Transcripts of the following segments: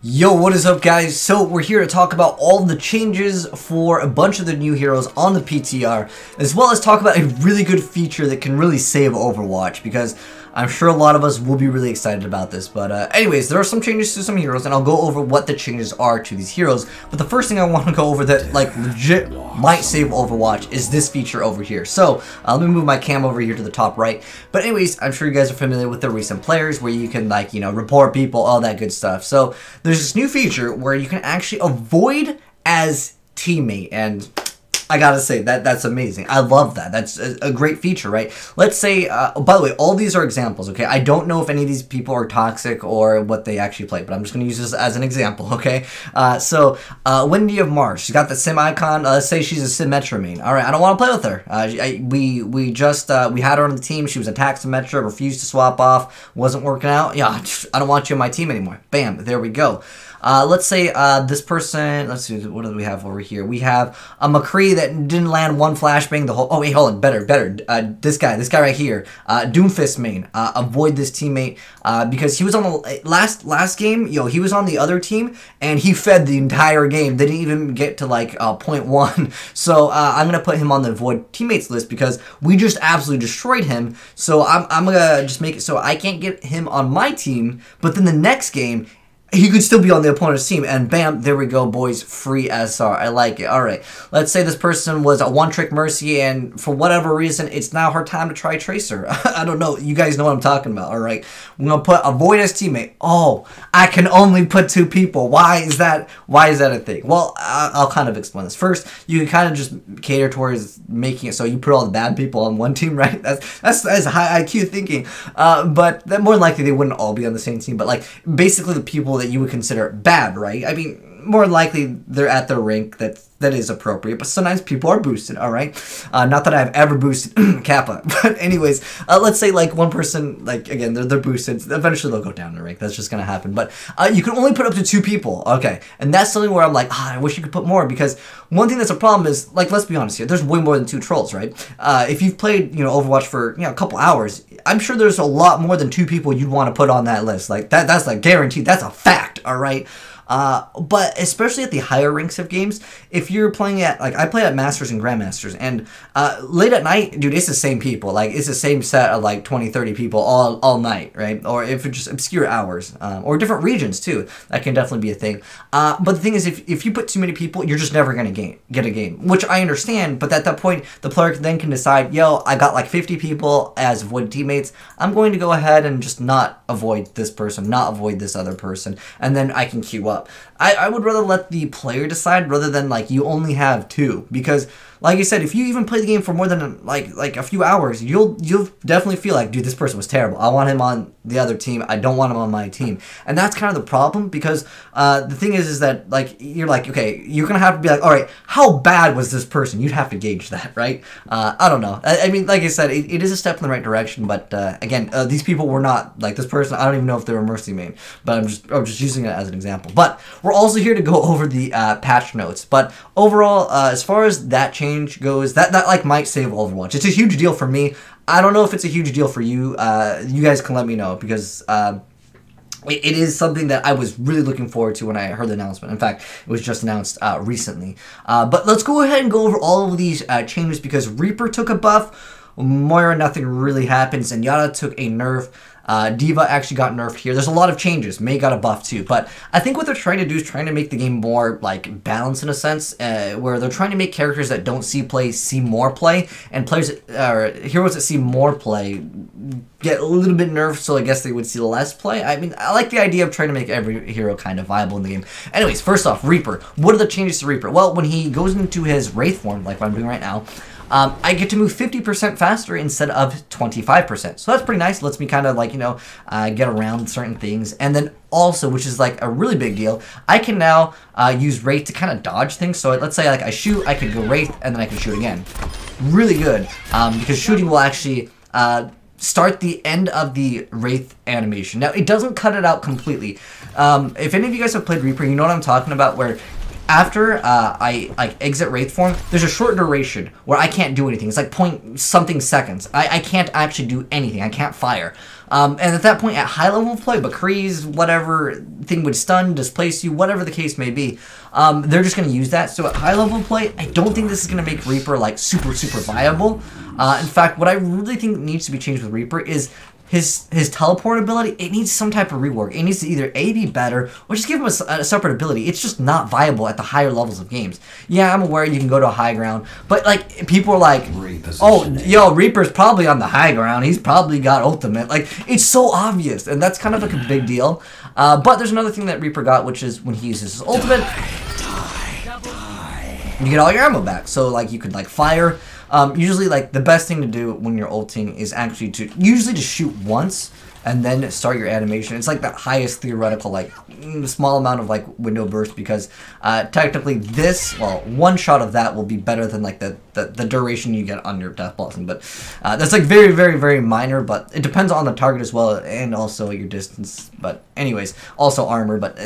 Yo, what is up guys? So we're here to talk about all the changes for a bunch of the new heroes on the PTR, as well as talk about a really good feature that can really save Overwatch, because I'm sure a lot of us will be really excited about this. But anyways, there are some changes to some heroes, and I'll go over what the changes are to these heroes. But the first thing I want to go over that like legit might save Overwatch is this feature over here. So let me move my cam over here to the top right. But anyways, I'm sure you guys are familiar with the recent players where you can like, you know, report people, all that good stuff. So there's this new feature where you can actually avoid as teammate, and I gotta say, that's amazing. I love that. That's a great feature, right? Let's say, by the way, all these are examples, okay? I don't know if any of these people are toxic or what they actually play, but I'm just gonna use this as an example, okay? So Wendy of Mars, she's got the sim icon. Let's say she's a Symmetra main. All right, I don't want to play with her. We had her on the team. She was attacked Symmetra, refused to swap off, wasn't working out. Yeah, I don't want you on my team anymore. Bam, there we go. Let's say this person, let's see, what do we have over here? We have a McCree that didn't land one flashbang the whole, oh wait, hold on, better, this guy right here, Doomfist main, avoid this teammate, because he was on the last game, he was on the other team, and he fed the entire game. They didn't even get to like point one, so I'm gonna put him on the avoid teammates list because we just absolutely destroyed him, so I'm gonna just make it so I can't get him on my team, but then the next game, he could still be on the opponent's team, and bam, there we go, boys, free SR. I like it. All right, let's say this person was a one-trick Mercy, and for whatever reason, it's now her time to try Tracer. I don't know. You guys know what I'm talking about, all right? We're going to put avoid as teammate. Oh, I can only put two people. Why is that a thing? Well, I'll kind of explain this. First, you can kind of just cater towards making it so you put all the bad people on one team, right? That's high IQ thinking. But more than likely, they wouldn't all be on the same team, but like basically the people that you would consider bad, right? I mean, more likely they're at the rank that is appropriate, but sometimes people are boosted, all right? Not that I've ever boosted Kappa, but anyways, let's say like one person, like again, they're boosted, eventually they'll go down in rank, that's just gonna happen, but you can only put up to 2 people, okay? And that's something where I'm like, I wish you could put more, because one thing that's a problem is, like, let's be honest here, there's way more than 2 trolls, right? If you've played, Overwatch for, a couple hours, I'm sure there's a lot more than 2 people you'd want to put on that list, like, that's like guaranteed, that's a fact, all right? But especially at the higher ranks of games, if you're playing at, like, I play at Masters and Grandmasters, and late at night, dude, it's the same people. Like, it's the same set of, like, 20, 30 people all night, right? Or if it's just obscure hours, or different regions, too. That can definitely be a thing. But the thing is, if you put too many people, you're just never going to get a game, which I understand, but at that point, the player then can decide, yo, I got, like, 50 people as avoid teammates. I'm going to go ahead and just not avoid this person, not avoid this other person, and then I can queue up. I would rather let the player decide rather than like you only have 2, because like I said, if you even play the game for more than like a few hours, you'll definitely feel like, dude, this person was terrible. I want him on the other team. I don't want him on my team. And that's kind of the problem, because the thing is that like you're like, okay, you're gonna have to be like, all right, how bad was this person? You'd have to gauge that, right? I don't know. I mean, like I said, it is a step in the right direction, but again, these people were not like this person. I don't even know if they were Mercy main, but I'm just using it as an example. But we're also here to go over the patch notes. But overall, as far as that change goes, that like might save Overwatch. It's a huge deal for me. I don't know if it's a huge deal for you. You guys can let me know, because it is something that I was really looking forward to when I heard the announcement. In fact, it was just announced recently. But let's go ahead and go over all of these changes, because Reaper took a buff, Moira, nothing really happens, and Yada took a nerf. Diva actually got nerfed here. There's a lot of changes. May got a buff too, but I think what they're trying to do is trying to make the game more like balanced in a sense, where they're trying to make characters that don't see play see more play, and players or heroes that see more play get a little bit nerfed, so I guess they would see less play. I mean, I like the idea of trying to make every hero kind of viable in the game. Anyways, first off, Reaper. What are the changes to Reaper? Well, when he goes into his Wraith form, like what I'm doing right now, I get to move 50% faster instead of 25%. So that's pretty nice. Lets me kind of like, get around certain things. And then also, which is like a really big deal, I can now use Wraith to kind of dodge things. So let's say like I shoot, I can go Wraith, and then I can shoot again. Really good, because shooting will actually start the end of the Wraith animation. Now, it doesn't cut it out completely. If any of you guys have played Reaper, you know what I'm talking about, where after I like exit Wraith form, there's a short duration where I can't do anything. It's like point something seconds. I can't actually do anything. I can't fire. And at that point, at high level of play, McCree's whatever thing would stun, displace you, whatever the case may be, they're just going to use that. So at high level of play, I don't think this is going to make Reaper like super viable. In fact, what I really think needs to be changed with Reaper is his teleport ability. It needs some type of rework. It needs to either A, be better, or just give him a separate ability. It's just not viable at the higher levels of games. Yeah, I'm aware you can go to a high ground, but like people are like, oh, yo, Reaper's probably on the high ground. He's probably got ultimate. Like, it's so obvious, and that's kind of like a big deal. But there's another thing that Reaper got, which is when he uses his ultimate, you get all your ammo back. So like you could like fire. Usually, like, the best thing to do when you're ulting is actually to shoot once and then start your animation. It's like the highest theoretical, like, small amount of, like, window burst because technically this, well, one shot of that will be better than, like, the duration you get on your Death Blossom. But that's, like, very minor, but it depends on the target as well and also your distance. But anyways, also armor, but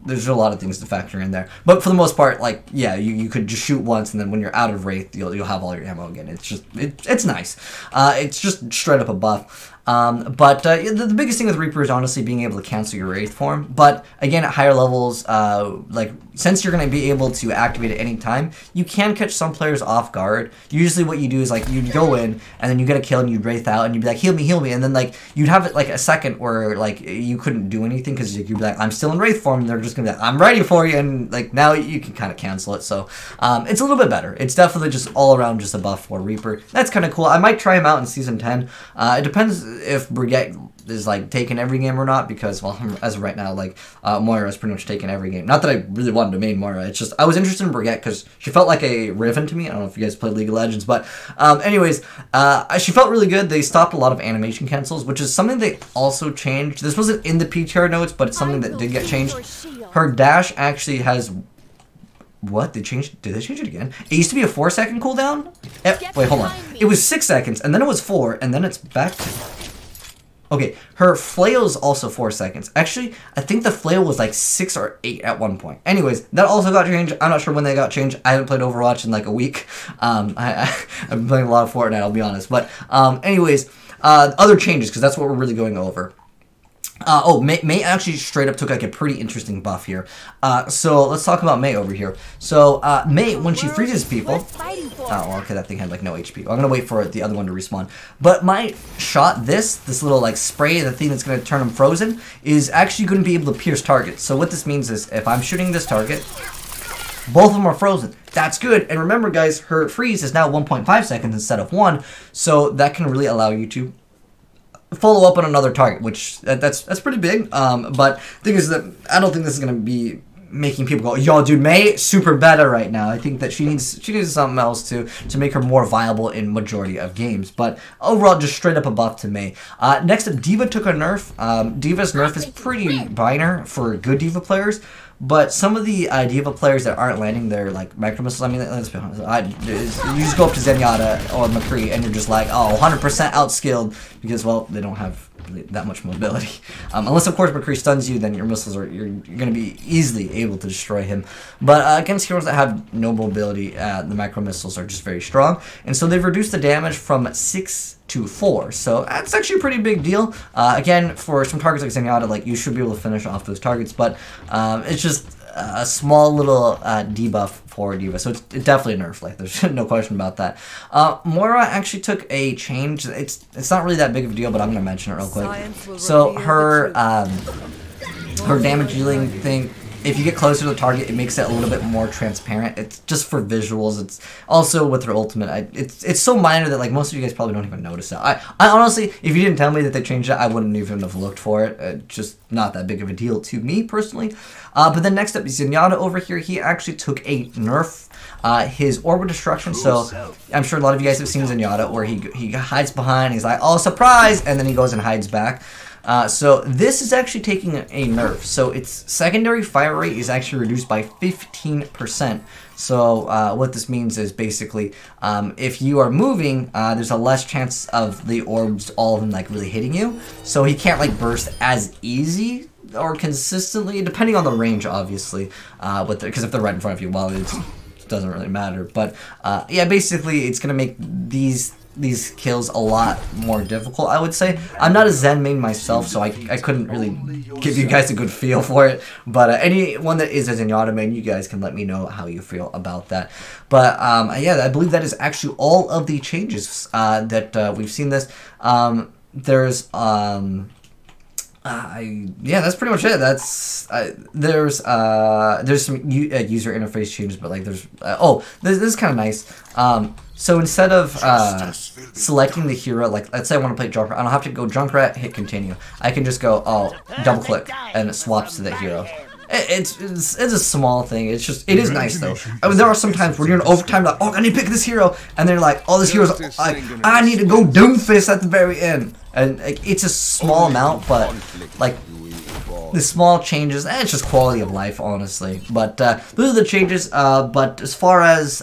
there's a lot of things to factor in there. But for the most part, like, yeah, you could just shoot once, and then when you're out of Wraith, you'll have all your ammo again. It's just, it's nice. It's just straight up a buff. But the biggest thing with Reaper is honestly being able to cancel your Wraith form. But again, at higher levels, like, since you're going to be able to activate at any time, you can catch some players off guard. Usually what you do is, like, you'd go in, and then you get a kill, and you'd Wraith out, and you'd be like, heal me, and then, like, you'd have it, like, a second where, like, you couldn't do anything, because you'd be like, I'm still in Wraith form, and they're just going to be like, I'm ready for you, and, like, now you can kind of cancel it. So it's a little bit better. It's definitely just all around just a buff for Reaper. That's kind of cool. I might try him out in Season 10. It depends if Brigitte is like taking every game or not, because, well, as of right now, like, Moira is pretty much taking every game. Not that I really wanted to main Moira, it's just I was interested in Brigitte because she felt like a Riven to me. I don't know if you guys played League of Legends, but anyways, she felt really good. They stopped a lot of animation cancels, which is something they also changed. This wasn't in the PTR notes, but it's something that did get changed. Her dash actually has... What? Did they change it again? It used to be a 4-second cooldown? Wait, hold on. It was 6 seconds, and then it was 4, and then it's back to... Okay, her flail's also 4 seconds. Actually, I think the flail was like 6 or 8 at one point. Anyways, that also got changed. I'm not sure when they got changed. I haven't played Overwatch in like a week. I've been playing a lot of Fortnite, I'll be honest. But anyways, other changes, because that's what we're really going over. Mei actually straight up took like a pretty interesting buff here. So let's talk about Mei over here. So Mei, when she freezes people, oh, okay, that thing had like no HP. I'm gonna wait for the other one to respawn. But my shot, this little like spray, the thing that's gonna turn them frozen, is actually gonna be able to pierce targets. So what this means is if I'm shooting this target, both of them are frozen. That's good. And remember, guys, her freeze is now 1.5 seconds instead of 1, so that can really allow you to follow up on another target, which that's pretty big. But the thing is that I don't think this is gonna be making people go, yo, dude, Mei super better right now. I think that she needs something else to make her more viable in majority of games. But overall, just straight up a buff to Mei. Next up, D.Va took a nerf. D.Va's nerf is pretty minor for good D.Va players. But some of the D.Va players that aren't landing their like micro missiles, I mean, let's be honest, you just go up to Zenyatta or McCree and you're just like, oh, 100% outskilled because, well, they don't have really that much mobility. Unless, of course, McCree stuns you, then your missiles are you're going to be easily able to destroy him. But against heroes that have no mobility, the micro missiles are just very strong, and so they've reduced the damage from 6 to 4, so that's actually a pretty big deal. Again, for some targets like Zenyatta, like, you should be able to finish off those targets, but it's just a small little debuff for D.Va, so it's definitely a nerf, like, there's no question about that. Moira actually took a change. It's not really that big of a deal, but I'm going to mention it real quick. So her damage dealing thing, if you get closer to the target, it makes it a little bit more transparent. It's just for visuals. It's also with her ultimate. It's so minor that like most of you guys probably don't even notice it. I honestly, if you didn't tell me that they changed it, I wouldn't even have looked for it. Just not that big of a deal to me personally. But then next up is Zenyatta over here. He actually took a nerf. His Orb of Destruction, so I'm sure a lot of you guys have seen Zenyatta where he hides behind, he's like, oh, surprise, and then he goes and hides back. So this is actually taking a nerf. So its secondary fire rate is actually reduced by 15%. So what this means is basically if you are moving, there's a less chance of the orbs, all of them, like really hitting you. So he can't like burst as easy or consistently, depending on the range, obviously, because if they're right in front of you, well, it doesn't really matter. But yeah, basically, it's gonna make these kills a lot more difficult, I would say. I'm not a Zen main myself, so I couldn't really give you guys a good feel for it. But anyone that is a Zenyatta main, you guys can let me know how you feel about that. But yeah, I believe that is actually all of the changes that we've seen this. There's yeah, that's pretty much it. That's there's some user interface changes, but like there's oh, this is kind of nice. So instead of selecting the hero, like let's say I want to play Junkrat, I don't have to go Junkrat, hit continue. I can just go double click and it swaps to that hero. It's a small thing. It is nice though. I mean, there are some times where you're in overtime, like, oh, I need to pick this hero, and they're like, oh, this hero's like, I need to go Doomfist at the very end, and like, it's a small amount, but like the small changes, it's just quality of life, honestly. But those are the changes. But as far as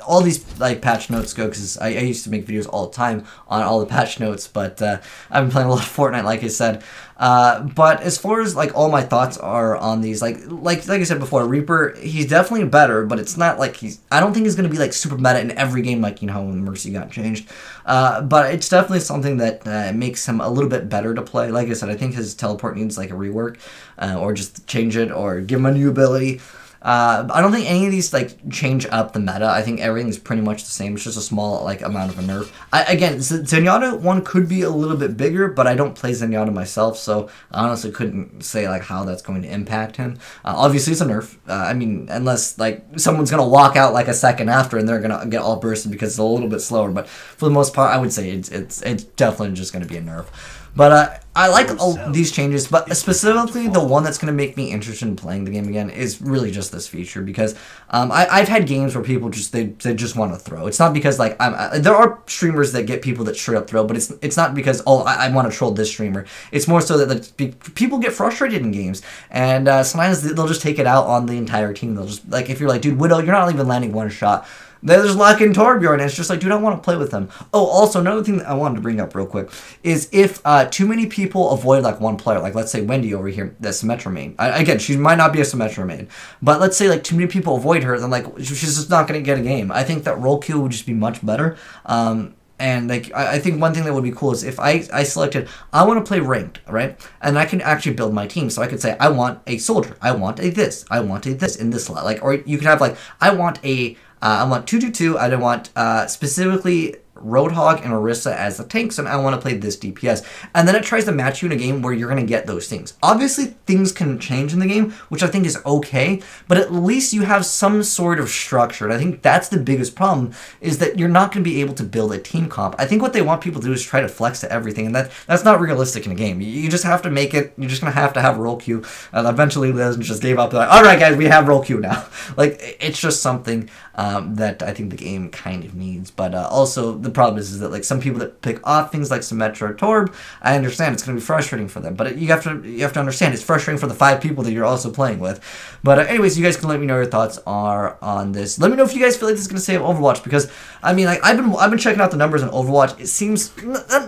all these like patch notes go, because I used to make videos all the time on all the patch notes, but I've been playing a lot of Fortnite, like I said. But as far as like all my thoughts are on these, like I said before, Reaper, he's definitely better, but it's not like I don't think he's gonna be like super meta in every game, like, you know, when Mercy got changed. But it's definitely something that makes him a little bit better to play. Like I said, I think his teleport needs like a rework, or just change it, or give him a new ability. I don't think any of these like change up the meta. I think everything's pretty much the same. It's just a small like amount of a nerf. Again, Zenyatta one could be a little bit bigger, but I don't play Zenyatta myself, so I honestly couldn't say like how that's going to impact him. Obviously, it's a nerf. I mean, unless like someone's gonna walk out like a second after and they're gonna get all bursted because it's a little bit slower. But for the most part, I would say it's definitely just gonna be a nerf. But I like all these changes, but specifically the one that's going to make me interested in playing the game again is really just this feature, because I've had games where people just they just want to throw. It's not because like there are streamers that get people that straight up throw, but it's not because, oh, I want to troll this streamer. It's more so that people get frustrated in games, and sometimes they'll just take it out on the entire team. They'll just, like, if you're like, dude, Widow, you're not even landing one shot. They're just locking Torbjorn, and it's just like, dude, I want to play with them. Oh, also, another thing that I wanted to bring up real quick is if too many people avoid, like, one player, like, let's say Wendy over here, that's Symmetra main. Again, she might not be a Symmetra main, but let's say, like, too many people avoid her, then, like, she's just not going to get a game. I think that role queue would just be much better. And, like, I think one thing that would be cool is if I selected, I want to play ranked, right? And I can actually build my team. So I could say, I want a soldier. I want a this. I want a this in this slot. Like, or you could have, like, I want 222. I don't want specifically Roadhog and Orisa as the tanks, and I want to play this DPS. And then it tries to match you in a game where you're going to get those things. Obviously, things can change in the game, which I think is okay, but at least you have some sort of structure. And I think that's the biggest problem, is that you're not going to be able to build a team comp. I think what they want people to do is try to flex to everything, and that's not realistic in a game. You just have to make it. You're just going to have role queue. And eventually, Liz just gave up. They're like, all right, guys, we have role queue now. Like, it's just something that I think the game kind of needs. But also, the problem is that, like, some people that pick off things like Symmetra or Torb, I understand it's going to be frustrating for them. But you have to understand it's frustrating for the 5 people that you're also playing with. But anyways, you guys can let me know your thoughts are on this. Let me know if you guys feel like this is going to save Overwatch, because I mean, like, I've been checking out the numbers on Overwatch. It seems,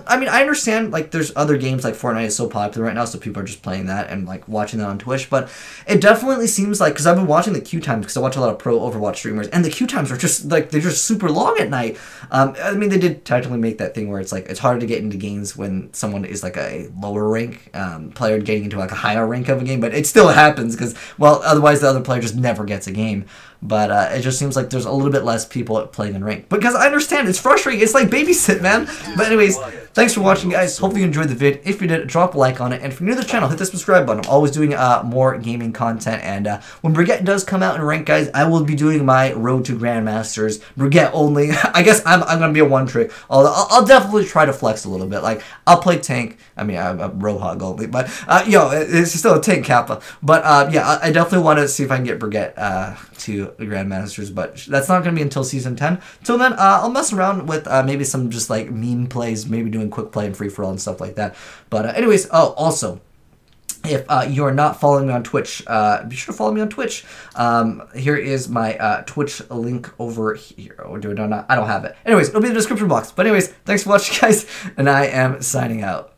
I mean, I understand, like, there's other games, like Fortnite is so popular right now, so people are just playing that and, like, watching that on Twitch. But it definitely seems like, because I've been watching the queue times, because I watch a lot of pro Overwatch streamers, and the queue times are just like, they're just super long at night. I mean, they did technically make that thing where it's like it's harder to get into games when someone is like a lower rank player getting into like a higher rank of a game, but it still happens because, well, otherwise the other player just never gets a game. But it just seems like there's a little bit less people playing in rank, because I understand it's frustrating. It's like babysit, man. But anyways, thanks for watching, guys. Hopefully you enjoyed the vid. If you did, drop a like on it, and if you're new to the channel, hit the subscribe button. I'm always doing more gaming content, and when Brigitte does come out in rank, guys, I will be doing my Road to Grandmasters Brigitte only. I guess I'm gonna be a one trick. I'll definitely try to flex a little bit. Like, I'll play tank. I mean, I'm Roadhog only, but yo, it's still a tank Kappa. But yeah, I definitely want to see if I can get Brigitte to the Grandmasters, but that's not going to be until Season 10. Till then, I'll mess around with maybe some just like meme plays, maybe doing quick play and free-for-all and stuff like that. But anyways, oh, also, if you are not following me on Twitch, be sure to follow me on Twitch. Here is my Twitch link over here. Or do I not? I don't have it. Anyways, it'll be in the description box. But anyways, thanks for watching, guys, and I am signing out.